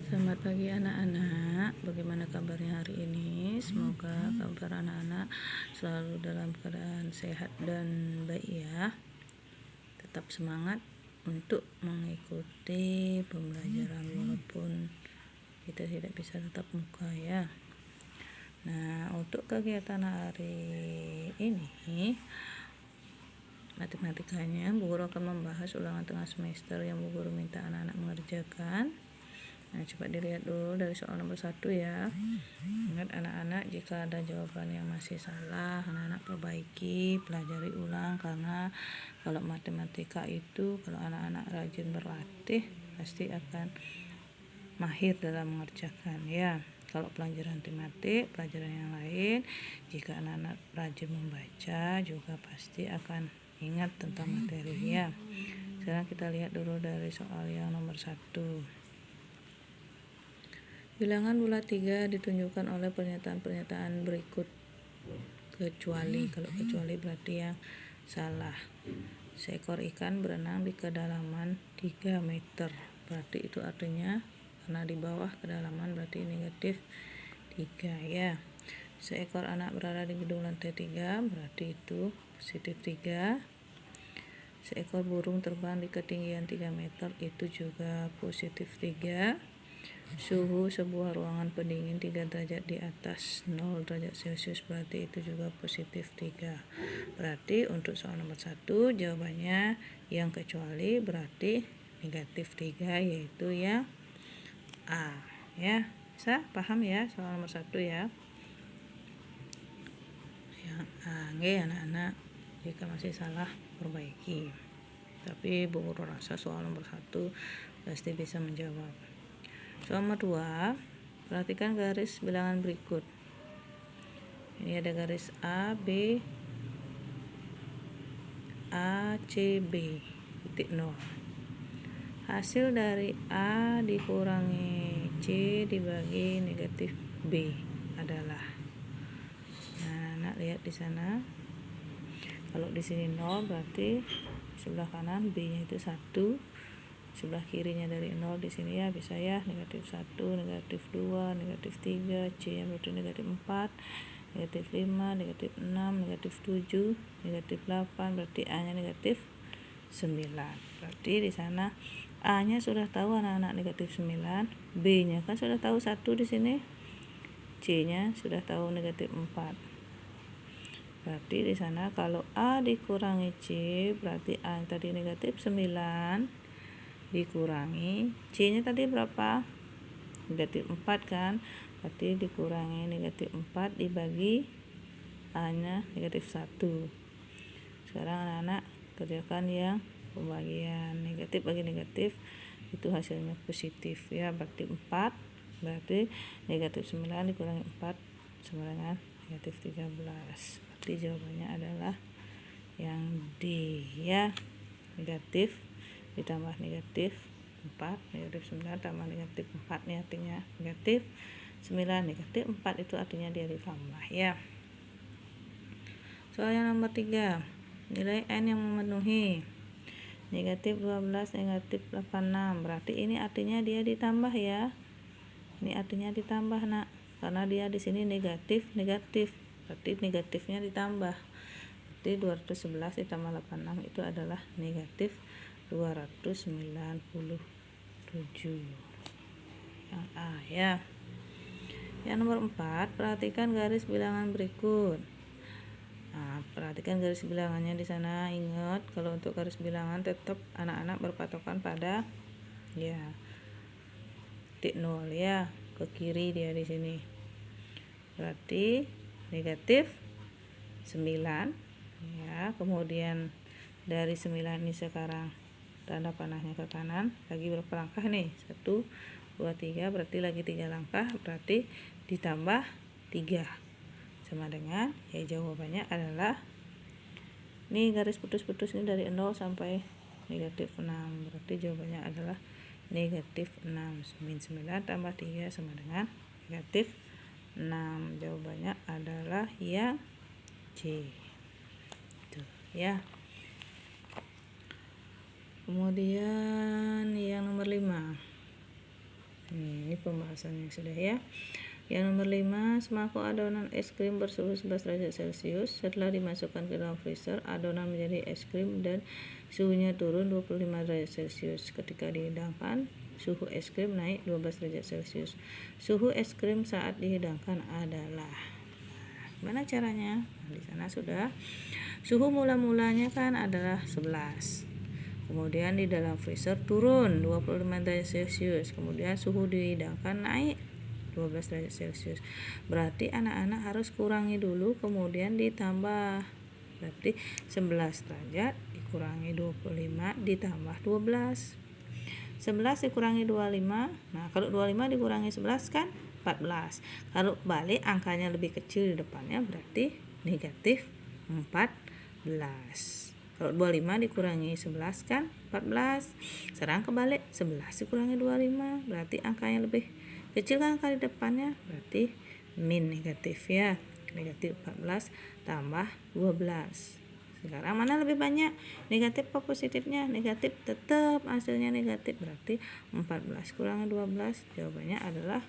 Selamat pagi anak-anak, bagaimana kabarnya hari ini? Semoga kabar anak-anak selalu dalam keadaan sehat dan baik ya. Tetap semangat untuk mengikuti pembelajaran walaupun kita tidak bisa tatap muka ya. Nah, untuk kegiatan hari ini matematikanya Bu Guru akan membahas ulangan tengah semester yang Bu Guru minta anak-anak mengerjakan. Nah, coba dilihat dulu dari soal nomor 1 ya. Ingat anak-anak, jika ada jawaban yang masih salah, anak-anak perbaiki, pelajari ulang, karena kalau matematika itu kalau anak-anak rajin berlatih pasti akan mahir dalam mengerjakan ya. Kalau pelajaran tematik, pelajaran yang lain, jika anak-anak rajin membaca juga pasti akan ingat tentang materi ya. Sekarang kita lihat dulu dari soal yang nomor 1. Bilangan bulat 3 ditunjukkan oleh pernyataan-pernyataan berikut kecuali. Kalau kecuali berarti yang salah. Seekor ikan berenang di kedalaman 3 meter. Berarti itu artinya karena di bawah kedalaman berarti negatif 3 ya. Seekor anak berada di gedung lantai 3 berarti itu positif 3. Seekor burung terbang di ketinggian 3 meter itu juga positif 3. Suhu sebuah ruangan pendingin 3 derajat di atas 0 derajat Celcius berarti itu juga positif 3. Berarti untuk soal nomor 1 jawabannya yang kecuali berarti negatif 3 yaitu yang A ya. Bisa paham ya soal nomor 1 ya. Yang A anak-anak, jika masih salah perbaiki. Tapi Bu Guru rasa soal nomor 1 pasti bisa menjawab. Soal nomor 2, perhatikan garis bilangan berikut. Ini ada garis A, B, A, C, B, titik 0. Hasil dari A dikurangi C dibagi negatif B adalah. Nah, anak lihat di sana. Kalau di sini 0 berarti sebelah kanan B-nya itu 1. Sebelah kirinya dari 0 di sini ya bisa ya negatif 1, negatif 2, negatif 3, C nya berarti negatif 4, negatif 5, negatif 6, negatif 7, negatif 8, berarti A nya negatif 9. Berarti di sana A nya sudah tahu anak-anak negatif 9, B nya kan sudah tahu 1 di sini, C nya sudah tahu negatif 4. Berarti di sana kalau A dikurangi C berarti A yang tadi negatif 9 dikurangi C nya tadi berapa? Negatif 4 kan, berarti dikurangi negatif 4 dibagi A nya negatif 1. Sekarang anak-anak kerjakan yang pembagian negatif bagi negatif, itu hasilnya positif ya, berarti 4, berarti negatif 9 dikurangi 4 sama dengan negatif 13. Berarti jawabannya adalah yang D ya, negatif ditambah negatif 4, negatif 9 tambah negatif 4 nih artinya negatif 9, negatif 4 itu artinya dia ditambah ya. Soal yang nomor 3, nilai N yang memenuhi negatif 12, negatif 86, berarti ini artinya dia ditambah ya. Ini artinya ditambah nak, karena dia di sini negatif, berarti negatifnya ditambah. Berarti 211 ditambah 86 itu adalah negatif 297. Yang A ya. Yang nomor 4, perhatikan garis bilangan berikut. Nah, perhatikan garis bilangannya di sana. Ingat kalau untuk garis bilangan tetap anak-anak berpatokan pada ya titik 0 ya, ke kiri dia di sini. Berarti negatif 9 ya. Kemudian dari 9 ini sekarang tanda panahnya ke kanan, lagi berapa langkah nih? 1, 2, 3, berarti lagi 3 langkah, berarti ditambah 3 sama dengan ya jawabannya adalah ini garis putus-putus ini dari 0 sampai negatif 6, berarti jawabannya adalah negatif 6. Min 9 tambah 3 sama dengan negatif 6. Jawabannya adalah yang C. Tuh ya. Kemudian yang nomor 5. Ini pembahasannya sudah ya. Yang nomor 5, semangkuk adonan es krim bersuhu 11 derajat Celcius. Setelah dimasukkan ke dalam freezer, adonan menjadi es krim dan suhunya turun 25 derajat Celcius. Ketika dihidangkan, suhu es krim naik 12 derajat Celcius. Suhu es krim saat dihidangkan adalah, gimana caranya? Di sana sudah. Suhu mula-mulanya kan adalah 11. Kemudian di dalam freezer turun 25 derajat Celcius. Kemudian suhu dihidangkan naik 12 derajat Celcius. Berarti anak-anak harus kurangi dulu kemudian ditambah. Berarti 11 derajat dikurangi 25 ditambah 12. 11 dikurangi 25. Nah, kalau 25 dikurangi 11 kan 14. Kalau balik angkanya lebih kecil di depannya berarti negatif 14. Kalau 25 dikurangi 11 kan 14. Sekarang kebalik, 11 dikurangi 25 berarti angkanya lebih kecil kan angka di depannya, berarti min negatif ya. Negatif 14 tambah 12. Sekarang mana lebih banyak? Negatif apa positifnya? Negatif, tetap hasilnya negatif. Berarti 14 kurangi 12, jawabannya adalah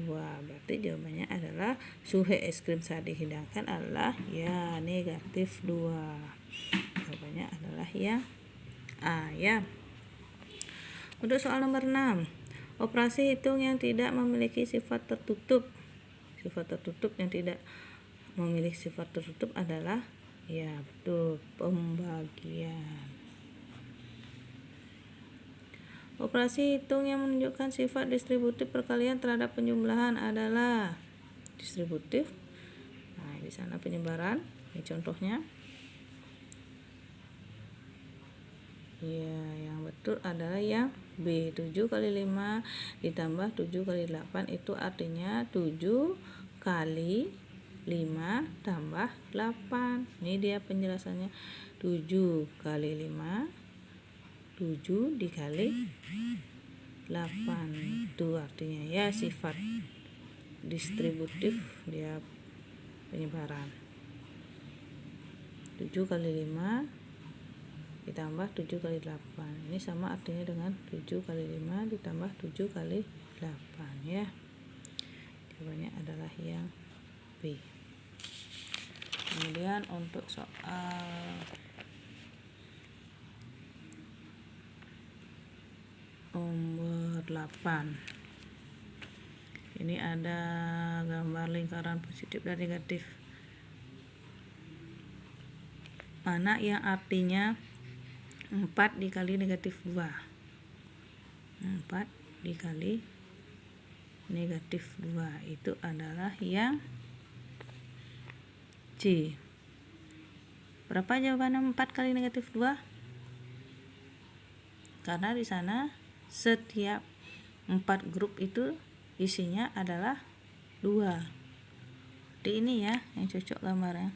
2. Berarti jawabannya adalah suhu es krim saat dihidangkan adalah ya negatif 2. Jawabannya adalah yang A ya. Untuk soal nomor 6, operasi hitung yang tidak memiliki sifat tertutup. Sifat tertutup yang tidak memiliki sifat tertutup adalah ya betul, pembagian. Operasi hitung yang menunjukkan sifat distributif perkalian terhadap penjumlahan adalah distributif. Nah, di sana penyebaran. Ini contohnya. Ya, yang betul adalah yang B. 7 kali 5 ditambah 7 kali 8 itu artinya 7 kali 5 tambah 8. Ini dia penjelasannya. 7 kali 5, 7 dikali 8. Itu artinya ya sifat distributif dia penyebaran. 7 kali 5 ditambah 7 kali 8. Ini sama artinya dengan 7 kali 5 ditambah 7 kali 8 ya. Jawabannya adalah yang B. Kemudian untuk soal nomor 8. Ini ada gambar lingkaran positif dan negatif. Mana yang artinya 4 dikali negatif 2. 4 dikali negatif 2 itu adalah yang C. Berapa jawabannya 4 kali negatif 2? Karena di sana setiap 4 grup itu isinya adalah 2. Jadi ini ya yang cocok gambarnya.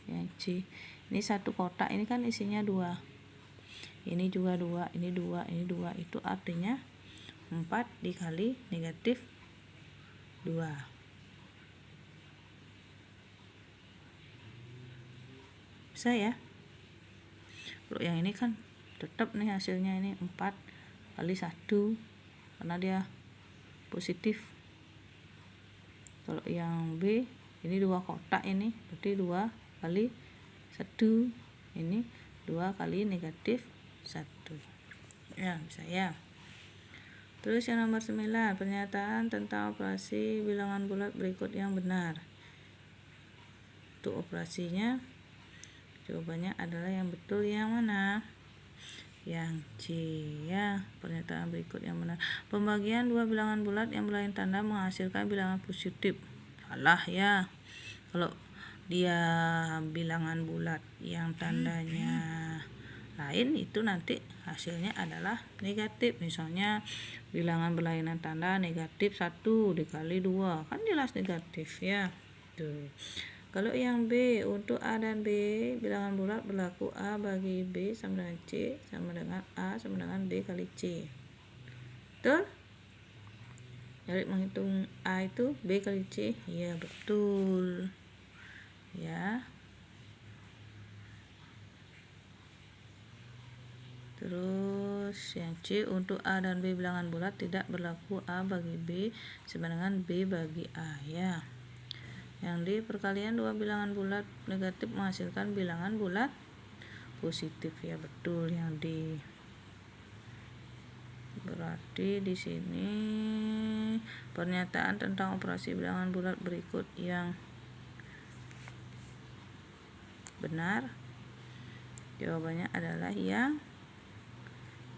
Yang C. Ini satu kotak, ini kan isinya 2. Ini juga 2, ini 2, ini 2. Itu artinya 4 dikali negatif 2. Bisa ya? Kalau yang ini kan tetap nih hasilnya ini 4 kali 1 karena dia positif. Kalau yang B ini 2 kotak ini berarti 2 kali 1. Ini 2 kali negatif 1. Ya, bisa ya. Terus yang nomor 9, pernyataan tentang operasi bilangan bulat berikut yang benar. Untuk operasinya jawabannya adalah yang betul yang mana? Yang C ya. Pernyataan berikut yang benar. Pembagian dua bilangan bulat yang berlain tanda menghasilkan bilangan positif. Salah ya. Kalau dia bilangan bulat yang tandanya lain itu nanti hasilnya adalah negatif. Misalnya bilangan berlainan tanda negatif 1 dikali 2 kan jelas negatif ya. Tuh. Kalau yang B, untuk A dan B bilangan bulat berlaku A bagi B sama dengan C sama dengan A sama dengan B kali C. Betul? Jadi menghitung A itu B kali C. Ya betul. Ya. Terus Terus yang C, untuk A dan B bilangan bulat tidak berlaku A bagi B sama dengan B bagi A ya. Yang D, perkalian dua bilangan bulat negatif menghasilkan bilangan bulat positif ya, betul yang D. Berarti di sini pernyataan tentang operasi bilangan bulat berikut yang benar. Jawabannya adalah yang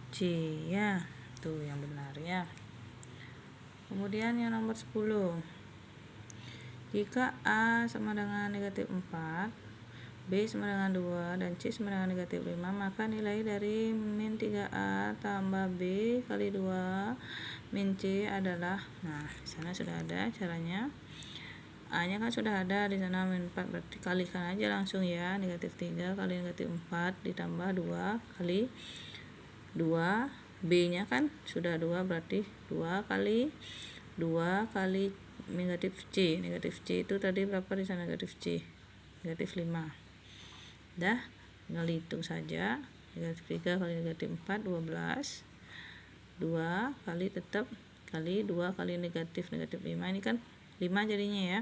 C ya, tuh yang benar ya. Kemudian yang nomor 10, jika A sama dengan negatif 4, B sama dengan 2, dan C sama dengan negatif 5, maka nilai dari min 3A tambah B kali 2 min C adalah, nah di sana sudah ada caranya. A nya kan sudah ada di sana min 4, berarti kalikan aja langsung ya, negatif 3 kali negatif 4 ditambah 2 kali 2, B nya kan sudah 2, berarti 2 kali negatif C. Negatif C itu tadi berapa di sana negatif C? Negatif 5. Dah, tinggal hitung saja. Negatif 3 kali negatif 4, 12. 2 kali tetap kali 2 kali negatif 5, ini kan 5 jadinya ya,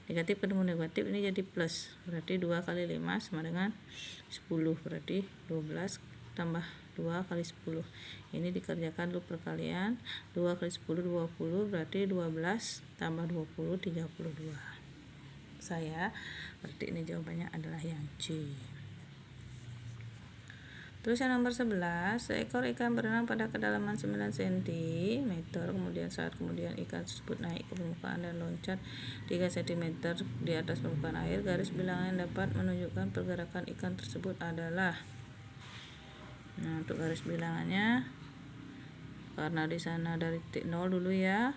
negatif ketemu negatif ini jadi plus, berarti 2 kali 5 sama dengan 10, berarti 12 tambah 2 kali 10, ini dikerjakan dulu perkalian. 2 kali 10 20, berarti 12 tambah 20 32 saya, berarti ini jawabannya adalah yang C. Terus yang nomor 11, seekor ikan berenang pada kedalaman 9 cm, kemudian saat kemudian ikan tersebut naik ke permukaan dan loncat 3 cm di atas permukaan air, garis bilangan yang dapat menunjukkan pergerakan ikan tersebut adalah. Nah, untuk garis bilangannya, karena di sana dari titik 0 dulu ya,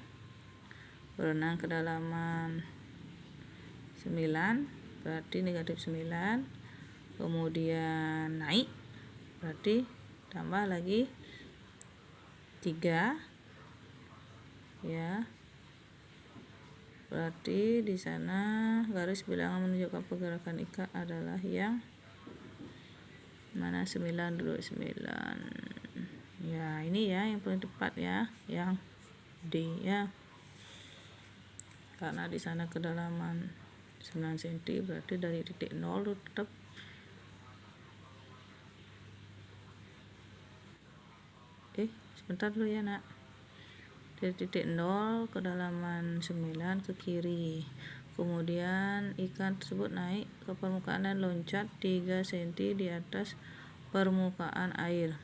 berenang kedalaman 9, berarti negatif 9, kemudian naik, berarti tambah lagi 3 ya, berarti di sana garis bilangan menunjukkan pergerakan ikan adalah yang mana, 9 dulu, 9 ya, ini ya yang paling tepat ya, yang D ya, karena di sana kedalaman 9 cm, berarti dari titik 0 tetap sebentar dulu ya nak, dari titik 0 kedalaman 9 ke kiri, kemudian ikan tersebut naik ke permukaan dan loncat 3 cm di atas permukaan air.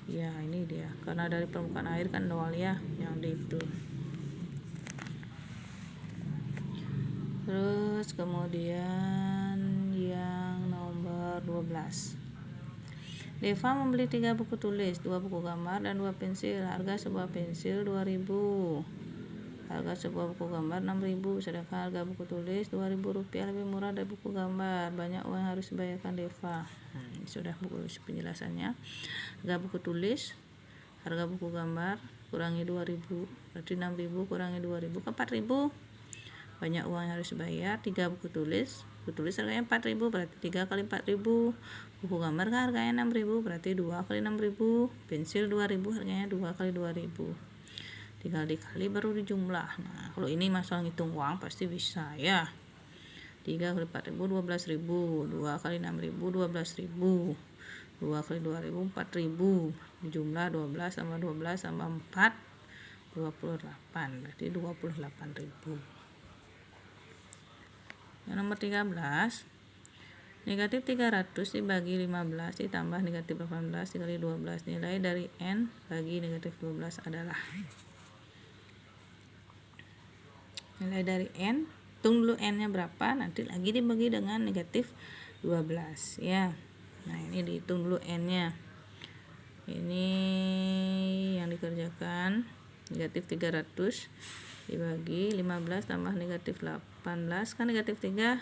Ya, ini dia, karena dari permukaan air kan 0 ya, yang di itu. Terus kemudian yang nomor 12, Deva membeli 3 buku tulis, 2 buku gambar, dan 2 pensil. Harga sebuah pensil 2.000, harga sebuah buku gambar 6.000, sedangkan harga buku tulis 2.000 rupiah lebih murah dari buku gambar. Banyak uang yang harus dibayarkan Deva. Ini sudah buku penjelasannya. Harga buku tulis, harga buku gambar kurangi 2.000, berarti 6.000 kurangi 2.000 ke 4.000. Banyak uang yang harus dibayar. 3 buku tulis harganya 4.000, berarti 3 kali 4.000. Buku gambar kan harganya 6.000, berarti 2 kali 6.000. Pensil 2.000, harganya 2 kali 2.000. Tinggal dikali baru dijumlah. Nah, kalau ini masalah ngitung uang pasti bisa ya. 3 kali 4.000 12.000, 2 kali 6.000 12.000, 2 kali 2.000 4.000, jumlah 12 tambah 12 tambah 4 28, berarti 28.000. Yang nomor 13, negatif 300 dibagi 15 ditambah negatif 18 dikali 12, nilai dari N bagi negatif 12 adalah. Nilai dari N, hitung dulu N nya berapa, nanti lagi dibagi dengan negatif 12 ya. Nah, ini dihitung dulu N nya, ini yang dikerjakan, negatif 300 dibagi 15 tambah negatif 18, kan negatif 3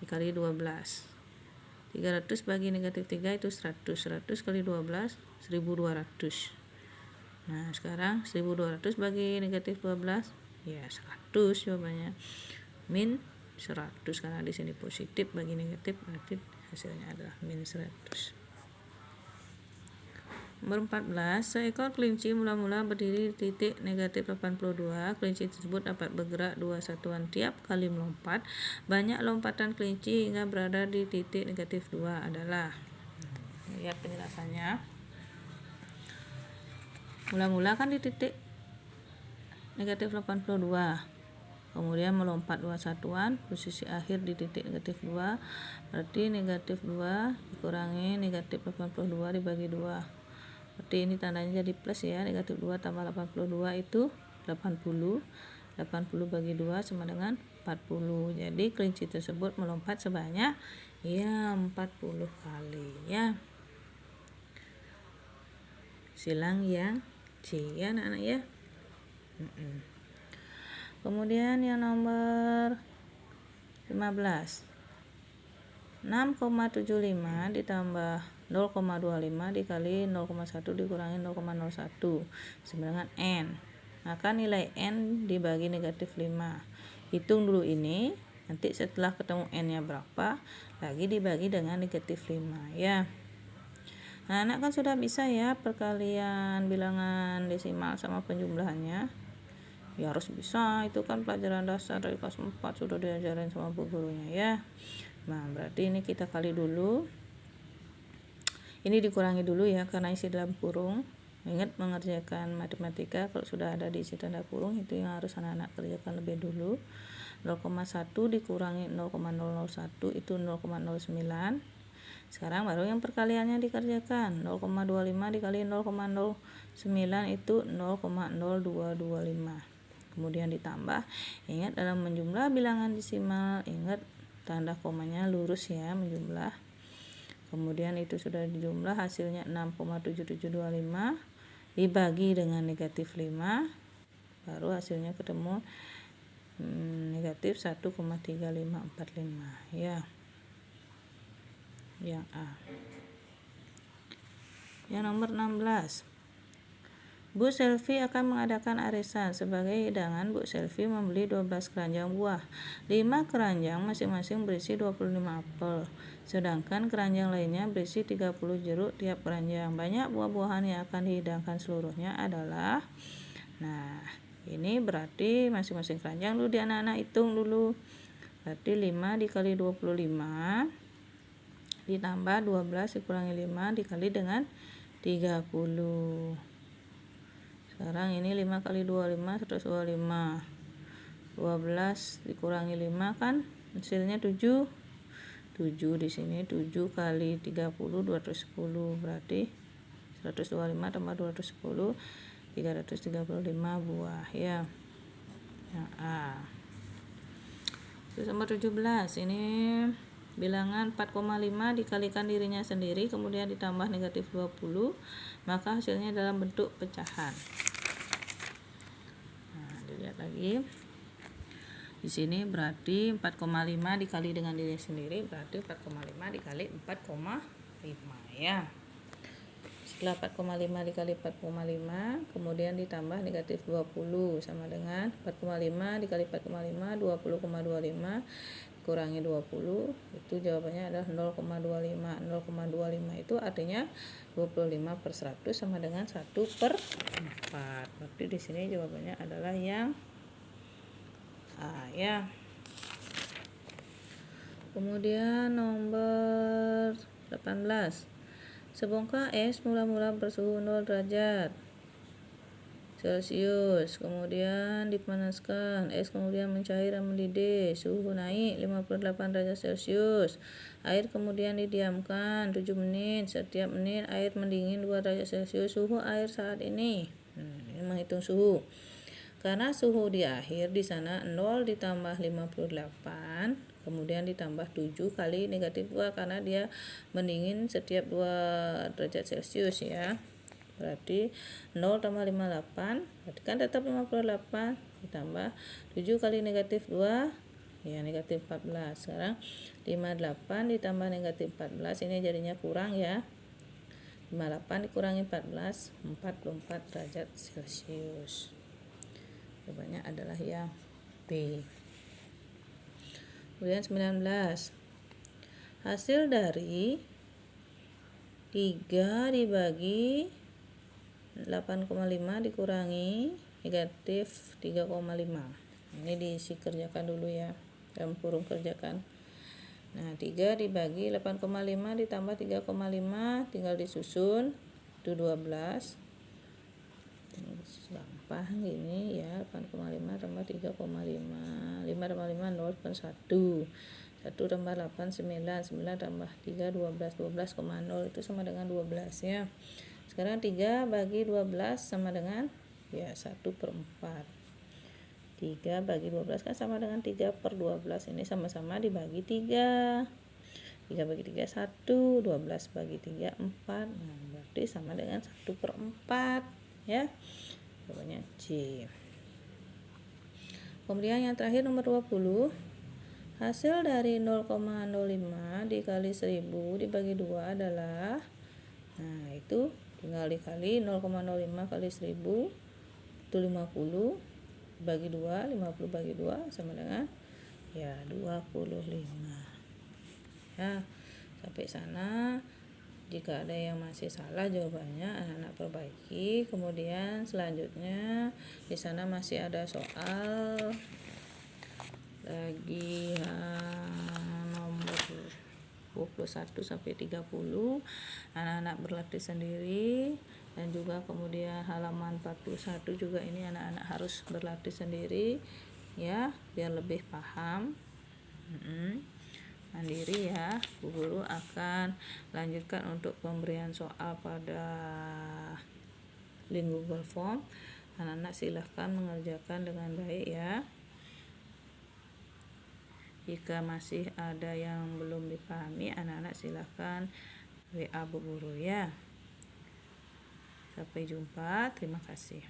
dikali 12, 300 bagi negatif 3 itu 100, 100 kali 12 1200. Nah, sekarang 1200 bagi negatif 12 ya 100 jawabannya, min 100 karena di sini positif bagi negatif, berarti hasilnya adalah min 100. Nomor 14, seekor kelinci mula-mula berdiri di titik negatif 82. Kelinci tersebut dapat bergerak 2 satuan tiap kali melompat. Banyak lompatan kelinci hingga berada di titik negatif 2 adalah. Lihat penjelasannya. Mula-mula kan di titik negatif 82. Kemudian melompat 2 satuan, posisi akhir di titik negatif 2. Berarti negatif 2 dikurangi negatif 82 dibagi 2. Berarti ini tandanya jadi plus ya, negatif 2 tambah 82 itu 80. 80 bagi 2 sama dengan 40. Jadi kelinci tersebut melompat sebanyak ya 40 kali ya. Silang yang C ya anak-anak ya. Kemudian yang nomor 15. 6,75 ditambah 0,25 dikali 0,1 dikurangi 0,01 sama dengan N. Maka nilai N dibagi negatif 5. Hitung dulu ini, nanti setelah ketemu N nya berapa, lagi dibagi dengan negatif 5 ya. Nah, anak kan sudah bisa ya perkalian bilangan desimal sama penjumlahannya. Ya harus bisa, itu kan pelajaran dasar dari kelas 4 sudah diajarin sama bu gurunya ya. Nah, berarti ini kita kali dulu. Ini dikurangi dulu ya karena isi dalam kurung. Ingat mengerjakan matematika kalau sudah ada di isi tanda kurung itu yang harus anak-anak kerjakan lebih dulu. 0,1 dikurangi 0,001 itu 0,09. Sekarang baru yang perkaliannya dikerjakan. 0,25 dikali 0,09 itu 0,0225. Kemudian ditambah. Ingat dalam menjumlah bilangan desimal, ingat tanda komanya lurus ya menjumlah. Kemudian itu sudah dijumlah, hasilnya 6,7725 dibagi dengan negatif 5, baru hasilnya ketemu negatif 1,3545 ya. Yang A. Yang nomor 16. Bu Selvi akan mengadakan arisan. Sebagai hidangan, Bu Selvi membeli 12 keranjang buah. 5 keranjang masing-masing berisi 25 apel. Sedangkan keranjang lainnya berisi 30 jeruk tiap keranjang. Banyak buah-buahan yang akan dihidangkan seluruhnya adalah. Nah, ini berarti masing-masing keranjang dulu di anak-anak hitung dulu. Berarti 5 dikali 25 ditambah 12 dikurangi 5 dikali dengan 30. Sekarang ini 5 kali 25 125. 12 dikurangi 5 kan hasilnya 7. 7 di sini 7 kali 30 210. Berarti 125 tambah 210 335 buah ya. Yang A. Terus nomor 17. Ini bilangan 4,5 dikalikan dirinya sendiri kemudian ditambah negatif 20, maka hasilnya dalam bentuk pecahan. Nah, dilihat lagi. Di sini berarti 4,5 dikali dengan diri sendiri berarti 4,5 dikali 4,5 ya. Setelah 4,5 dikali 4,5 kemudian ditambah negatif 20 sama dengan 4,5 dikali 4,5 20,25 kurangi 20 itu jawabannya adalah 0,25. 0,25 itu artinya 25/100 sama dengan 1/4. Berarti di sini jawabannya adalah yang A ya. Kemudian nomor 18. Sebongkah es mula-mula bersuhu 0 derajat Celcius, kemudian dipanaskan, es kemudian mencair dan mendidih, suhu naik 58 derajat Celcius. Air kemudian didiamkan 7 menit, setiap menit air mendingin 2 derajat Celcius. Suhu air saat ini. Ini menghitung suhu. Karena suhu di akhir di sana 0 ditambah 58, kemudian ditambah 7 kali negatif 2 karena dia mendingin setiap 2 derajat Celcius ya. Berarti 0 tambah 58, berarti kan tetap 58 ditambah 7 kali negatif 2 ya negatif 14. Sekarang 58 ditambah negatif 14 ini jadinya kurang ya. 58 dikurangi 14, 44 derajat Celcius. Jawabannya adalah yang B. Kemudian 19. Hasil dari 3 dibagi 8,5 dikurangi negatif 3,5. Ini diisi kerjakan dulu ya, dalam kurung kerjakan. Nah, 3 dibagi 8,5 ditambah 3,5 tinggal disusun, itu 12. Gampang gini ya, 8,5 tambah 3,5. 5 tambah 5 0 kan 1. 1 tambah 8 9, 9 tambah 3 12, 12,0 itu sama dengan 12 ya. Sekarang 3 bagi 12 sama dengan ya 1/4. 3 bagi 12 kan sama dengan 3/12. Ini sama-sama dibagi 3. 3 bagi 3 1, 12 bagi 3 4. Nah, berarti sama dengan 1/4 ya. Jawabannya C. Kemudian yang terakhir nomor 20. Hasil dari 0,05 dikali 1000 dibagi 2 adalah, nah itu tinggal dikali 0,05 kali 1000 itu 50 bagi 2, 50 bagi 2 sama dengan ya 25. Ya, sampai sana. Jika ada yang masih salah jawabannya anak-anak perbaiki. Kemudian selanjutnya di sana masih ada soal lagi nomor 21 sampai 30. Anak-anak berlatih sendiri, dan juga kemudian halaman 41 juga ini anak-anak harus berlatih sendiri ya, biar lebih paham. Mandiri ya. Bu Guru akan lanjutkan untuk pemberian soal pada link Google Form. Anak-anak silahkan mengerjakan dengan baik ya. Jika masih ada yang belum dipahami, anak-anak silahkan WA Bu Guru ya. Sampai jumpa, terima kasih.